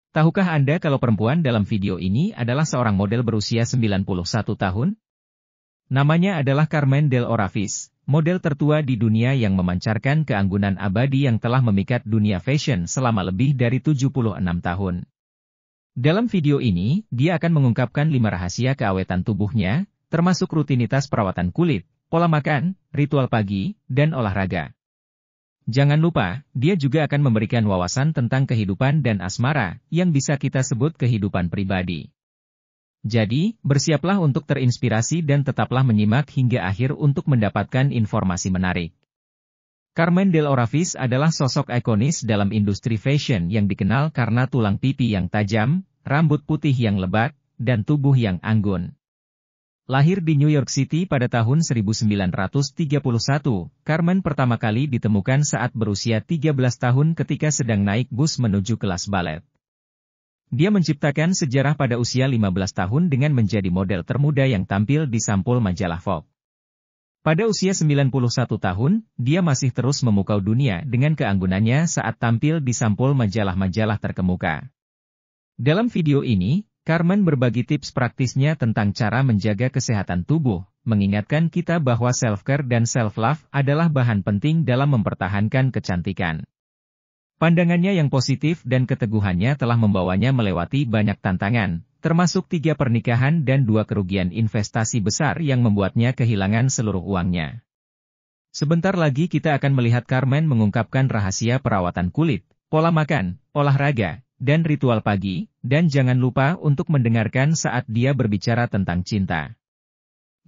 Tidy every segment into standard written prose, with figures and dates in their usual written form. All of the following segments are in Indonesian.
Tahukah Anda kalau perempuan dalam video ini adalah seorang model berusia 91 tahun? Namanya adalah Carmen Del Orafiz, model tertua di dunia yang memancarkan keanggunan abadi yang telah memikat dunia fashion selama lebih dari 76 tahun. Dalam video ini, dia akan mengungkapkan 5 rahasia keawetan tubuhnya, termasuk rutinitas perawatan kulit, pola makan, ritual pagi, dan olahraga. Jangan lupa, dia juga akan memberikan wawasan tentang kehidupan dan asmara, yang bisa kita sebut kehidupan pribadi. Jadi, bersiaplah untuk terinspirasi dan tetaplah menyimak hingga akhir untuk mendapatkan informasi menarik. Carmen Del Orafiz adalah sosok ikonis dalam industri fashion yang dikenal karena tulang pipi yang tajam, rambut putih yang lebat, dan tubuh yang anggun. Lahir di New York City pada tahun 1931, Carmen pertama kali ditemukan saat berusia 13 tahun ketika sedang naik bus menuju kelas balet. Dia menciptakan sejarah pada usia 15 tahun dengan menjadi model termuda yang tampil di sampul majalah Vogue. Pada usia 91 tahun, dia masih terus memukau dunia dengan keanggunannya saat tampil di sampul majalah-majalah terkemuka. Dalam video ini, Carmen berbagi tips praktisnya tentang cara menjaga kesehatan tubuh, mengingatkan kita bahwa self-care dan self-love adalah bahan penting dalam mempertahankan kecantikan. Pandangannya yang positif dan keteguhannya telah membawanya melewati banyak tantangan, termasuk 3 pernikahan dan 2 kerugian investasi besar yang membuatnya kehilangan seluruh uangnya. Sebentar lagi kita akan melihat Carmen mengungkapkan rahasia perawatan kulit, pola makan, olahraga, dan ritual pagi, dan jangan lupa untuk mendengarkan saat dia berbicara tentang cinta.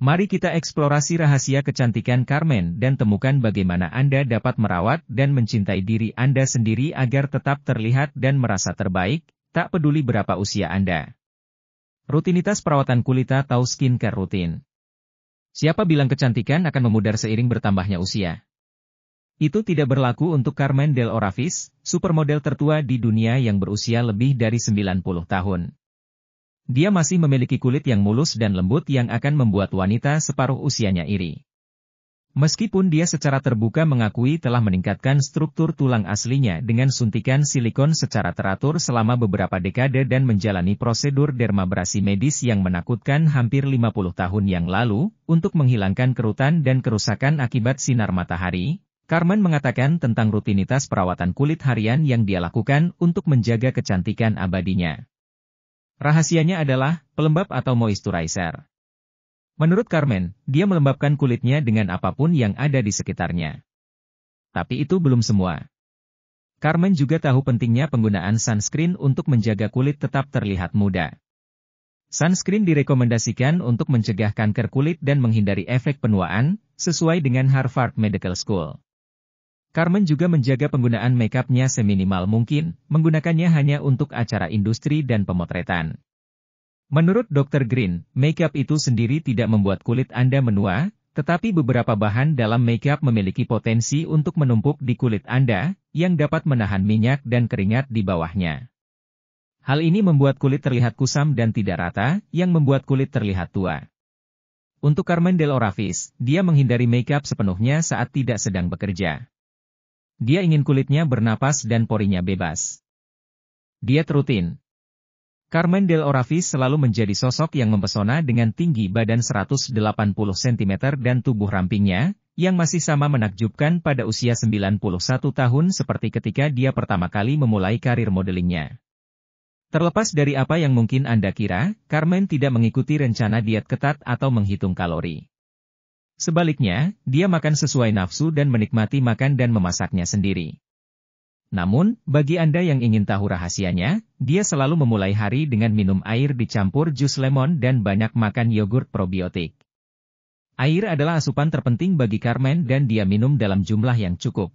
Mari kita eksplorasi rahasia kecantikan Carmen dan temukan bagaimana Anda dapat merawat dan mencintai diri Anda sendiri agar tetap terlihat dan merasa terbaik, tak peduli berapa usia Anda. Rutinitas perawatan kulit atau skincare rutin. Siapa bilang kecantikan akan memudar seiring bertambahnya usia? Itu tidak berlaku untuk Carmen Del Orafiz, supermodel tertua di dunia yang berusia lebih dari 90 tahun. Dia masih memiliki kulit yang mulus dan lembut yang akan membuat wanita separuh usianya iri. Meskipun dia secara terbuka mengakui telah meningkatkan struktur tulang aslinya dengan suntikan silikon secara teratur selama beberapa dekade dan menjalani prosedur dermabrasi medis yang menakutkan hampir 50 tahun yang lalu, untuk menghilangkan kerutan dan kerusakan akibat sinar matahari, Carmen mengatakan tentang rutinitas perawatan kulit harian yang dia lakukan untuk menjaga kecantikan abadinya. Rahasianya adalah pelembab atau moisturizer. Menurut Carmen, dia melembabkan kulitnya dengan apapun yang ada di sekitarnya. Tapi itu belum semua. Carmen juga tahu pentingnya penggunaan sunscreen untuk menjaga kulit tetap terlihat muda. Sunscreen direkomendasikan untuk mencegah kanker kulit dan menghindari efek penuaan, sesuai dengan Harvard Medical School. Carmen juga menjaga penggunaan make-up-nya seminimal mungkin, menggunakannya hanya untuk acara industri dan pemotretan. Menurut Dr. Green, make-up itu sendiri tidak membuat kulit Anda menua, tetapi beberapa bahan dalam make-up memiliki potensi untuk menumpuk di kulit Anda, yang dapat menahan minyak dan keringat di bawahnya. Hal ini membuat kulit terlihat kusam dan tidak rata, yang membuat kulit terlihat tua. Untuk Carmen Del Orafiz, dia menghindari make-up sepenuhnya saat tidak sedang bekerja. Dia ingin kulitnya bernapas dan porinya bebas. Diet rutin. Carmen Del Orafiz selalu menjadi sosok yang mempesona dengan tinggi badan 180 cm dan tubuh rampingnya, yang masih sama menakjubkan pada usia 91 tahun seperti ketika dia pertama kali memulai karir modelingnya. Terlepas dari apa yang mungkin Anda kira, Carmen tidak mengikuti rencana diet ketat atau menghitung kalori. Sebaliknya, dia makan sesuai nafsu dan menikmati makan dan memasaknya sendiri. Namun, bagi Anda yang ingin tahu rahasianya, dia selalu memulai hari dengan minum air dicampur jus lemon dan banyak makan yogurt probiotik. Air adalah asupan terpenting bagi Carmen dan dia minum dalam jumlah yang cukup.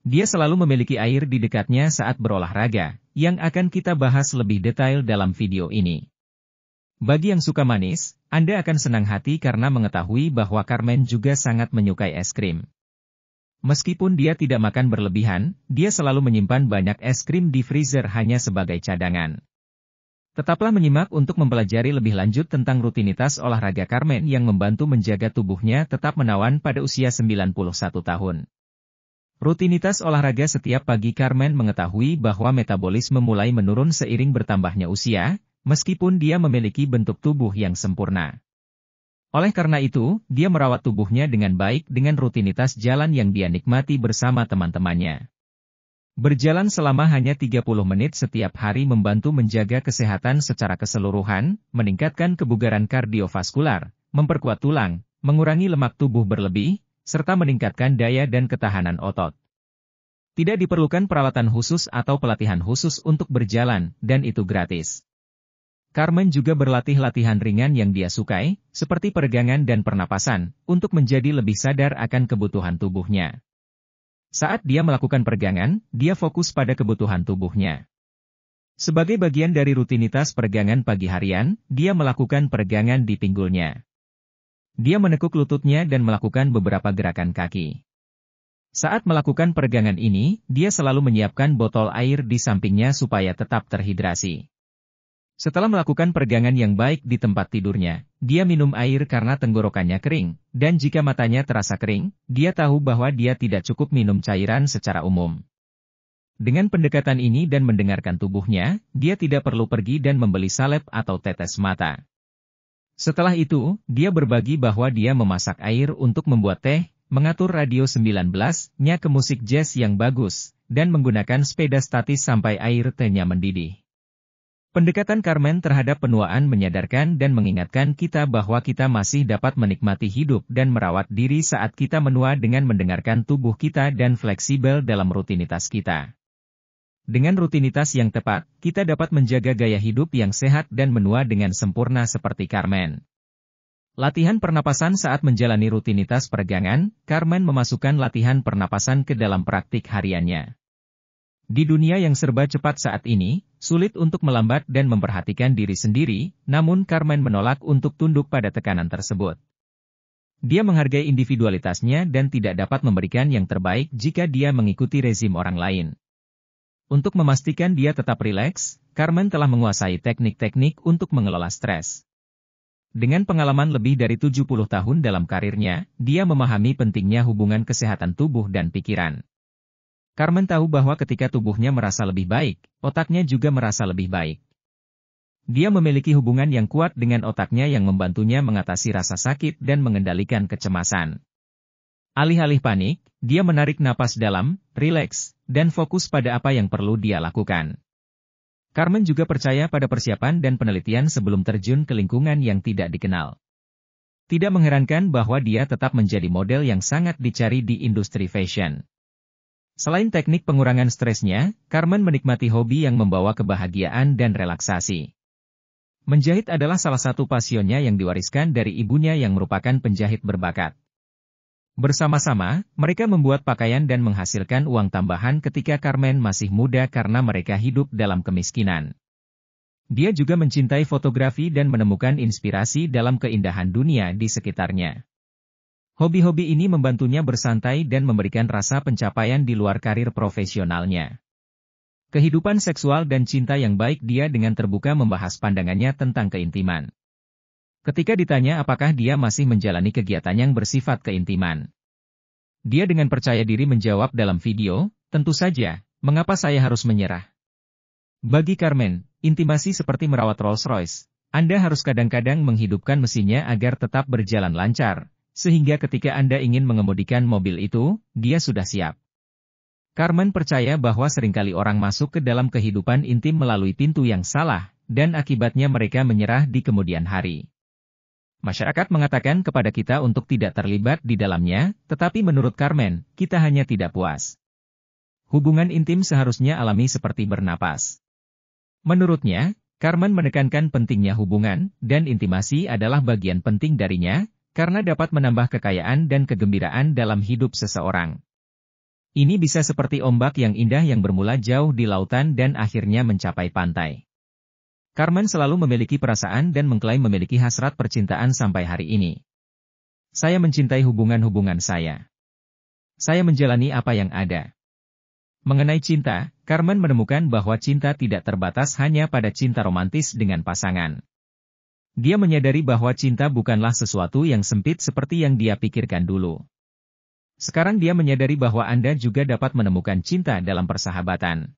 Dia selalu memiliki air di dekatnya saat berolahraga, yang akan kita bahas lebih detail dalam video ini. Bagi yang suka manis, Anda akan senang hati karena mengetahui bahwa Carmen juga sangat menyukai es krim. Meskipun dia tidak makan berlebihan, dia selalu menyimpan banyak es krim di freezer hanya sebagai cadangan. Tetaplah menyimak untuk mempelajari lebih lanjut tentang rutinitas olahraga Carmen yang membantu menjaga tubuhnya tetap menawan pada usia 91 tahun. Rutinitas olahraga setiap pagi. Carmen mengetahui bahwa metabolisme mulai menurun seiring bertambahnya usia, meskipun dia memiliki bentuk tubuh yang sempurna. Oleh karena itu, dia merawat tubuhnya dengan baik dengan rutinitas jalan yang dia nikmati bersama teman-temannya. Berjalan selama hanya 30 menit setiap hari membantu menjaga kesehatan secara keseluruhan, meningkatkan kebugaran kardiovaskular, memperkuat tulang, mengurangi lemak tubuh berlebih, serta meningkatkan daya dan ketahanan otot. Tidak diperlukan peralatan khusus atau pelatihan khusus untuk berjalan, dan itu gratis. Carmen juga berlatih latihan ringan yang dia sukai, seperti peregangan dan pernapasan, untuk menjadi lebih sadar akan kebutuhan tubuhnya. Saat dia melakukan peregangan, dia fokus pada kebutuhan tubuhnya. Sebagai bagian dari rutinitas peregangan pagi harian, dia melakukan peregangan di pinggulnya. Dia menekuk lututnya dan melakukan beberapa gerakan kaki. Saat melakukan peregangan ini, dia selalu menyiapkan botol air di sampingnya supaya tetap terhidrasi. Setelah melakukan peregangan yang baik di tempat tidurnya, dia minum air karena tenggorokannya kering, dan jika matanya terasa kering, dia tahu bahwa dia tidak cukup minum cairan secara umum. Dengan pendekatan ini dan mendengarkan tubuhnya, dia tidak perlu pergi dan membeli salep atau tetes mata. Setelah itu, dia berbagi bahwa dia memasak air untuk membuat teh, mengatur radio 19-nya ke musik jazz yang bagus, dan menggunakan sepeda statis sampai air tehnya mendidih. Pendekatan Carmen terhadap penuaan menyadarkan dan mengingatkan kita bahwa kita masih dapat menikmati hidup dan merawat diri saat kita menua dengan mendengarkan tubuh kita dan fleksibel dalam rutinitas kita. Dengan rutinitas yang tepat, kita dapat menjaga gaya hidup yang sehat dan menua dengan sempurna seperti Carmen. Latihan pernapasan saat menjalani rutinitas peregangan, Carmen memasukkan latihan pernapasan ke dalam praktik hariannya. Di dunia yang serba cepat saat ini, sulit untuk melambat dan memperhatikan diri sendiri, namun Carmen menolak untuk tunduk pada tekanan tersebut. Dia menghargai individualitasnya dan tidak dapat memberikan yang terbaik jika dia mengikuti rezim orang lain. Untuk memastikan dia tetap rileks, Carmen telah menguasai teknik-teknik untuk mengelola stres. Dengan pengalaman lebih dari 70 tahun dalam karirnya, dia memahami pentingnya hubungan kesehatan tubuh dan pikiran. Carmen tahu bahwa ketika tubuhnya merasa lebih baik, otaknya juga merasa lebih baik. Dia memiliki hubungan yang kuat dengan otaknya yang membantunya mengatasi rasa sakit dan mengendalikan kecemasan. Alih-alih panik, dia menarik napas dalam, rileks, dan fokus pada apa yang perlu dia lakukan. Carmen juga percaya pada persiapan dan penelitian sebelum terjun ke lingkungan yang tidak dikenal. Tidak mengherankan bahwa dia tetap menjadi model yang sangat dicari di industri fashion. Selain teknik pengurangan stresnya, Carmen menikmati hobi yang membawa kebahagiaan dan relaksasi. Menjahit adalah salah satu pasionnya yang diwariskan dari ibunya yang merupakan penjahit berbakat. Bersama-sama, mereka membuat pakaian dan menghasilkan uang tambahan ketika Carmen masih muda karena mereka hidup dalam kemiskinan. Dia juga mencintai fotografi dan menemukan inspirasi dalam keindahan dunia di sekitarnya. Hobi-hobi ini membantunya bersantai dan memberikan rasa pencapaian di luar karir profesionalnya. Kehidupan seksual dan cinta yang baik. Dia dengan terbuka membahas pandangannya tentang keintiman. Ketika ditanya apakah dia masih menjalani kegiatan yang bersifat keintiman, dia dengan percaya diri menjawab dalam video, "Tentu saja, mengapa saya harus menyerah?" Bagi Carmen, intimasi seperti merawat Rolls-Royce. Anda harus kadang-kadang menghidupkan mesinnya agar tetap berjalan lancar, sehingga ketika Anda ingin mengemudikan mobil itu, dia sudah siap. Carmen percaya bahwa seringkali orang masuk ke dalam kehidupan intim melalui pintu yang salah, dan akibatnya mereka menyerah di kemudian hari. Masyarakat mengatakan kepada kita untuk tidak terlibat di dalamnya, tetapi menurut Carmen, kita hanya tidak puas. Hubungan intim seharusnya alami seperti bernapas. Menurutnya, Carmen menekankan pentingnya hubungan, dan intimasi adalah bagian penting darinya, karena dapat menambah kekayaan dan kegembiraan dalam hidup seseorang. Ini bisa seperti ombak yang indah yang bermula jauh di lautan dan akhirnya mencapai pantai. Carmen selalu memiliki perasaan dan mengklaim memiliki hasrat percintaan sampai hari ini. Saya mencintai hubungan-hubungan saya. Saya menjalani apa yang ada. Mengenai cinta, Carmen menemukan bahwa cinta tidak terbatas hanya pada cinta romantis dengan pasangan. Dia menyadari bahwa cinta bukanlah sesuatu yang sempit seperti yang dia pikirkan dulu. Sekarang dia menyadari bahwa Anda juga dapat menemukan cinta dalam persahabatan.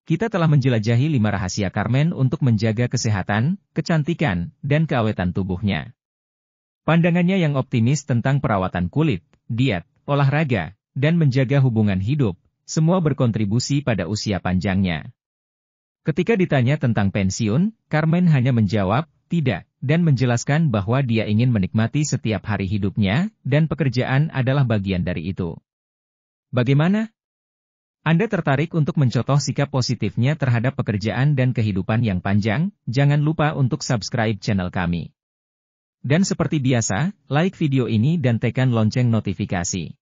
Kita telah menjelajahi 5 rahasia Carmen untuk menjaga kesehatan, kecantikan, dan keawetan tubuhnya. Pandangannya yang optimis tentang perawatan kulit, diet, olahraga, dan menjaga hubungan hidup, semua berkontribusi pada usia panjangnya. Ketika ditanya tentang pensiun, Carmen hanya menjawab, tidak, dan menjelaskan bahwa dia ingin menikmati setiap hari hidupnya, dan pekerjaan adalah bagian dari itu. Bagaimana? Anda tertarik untuk mencontoh sikap positifnya terhadap pekerjaan dan kehidupan yang panjang? Jangan lupa untuk subscribe channel kami. Dan seperti biasa, like video ini dan tekan lonceng notifikasi.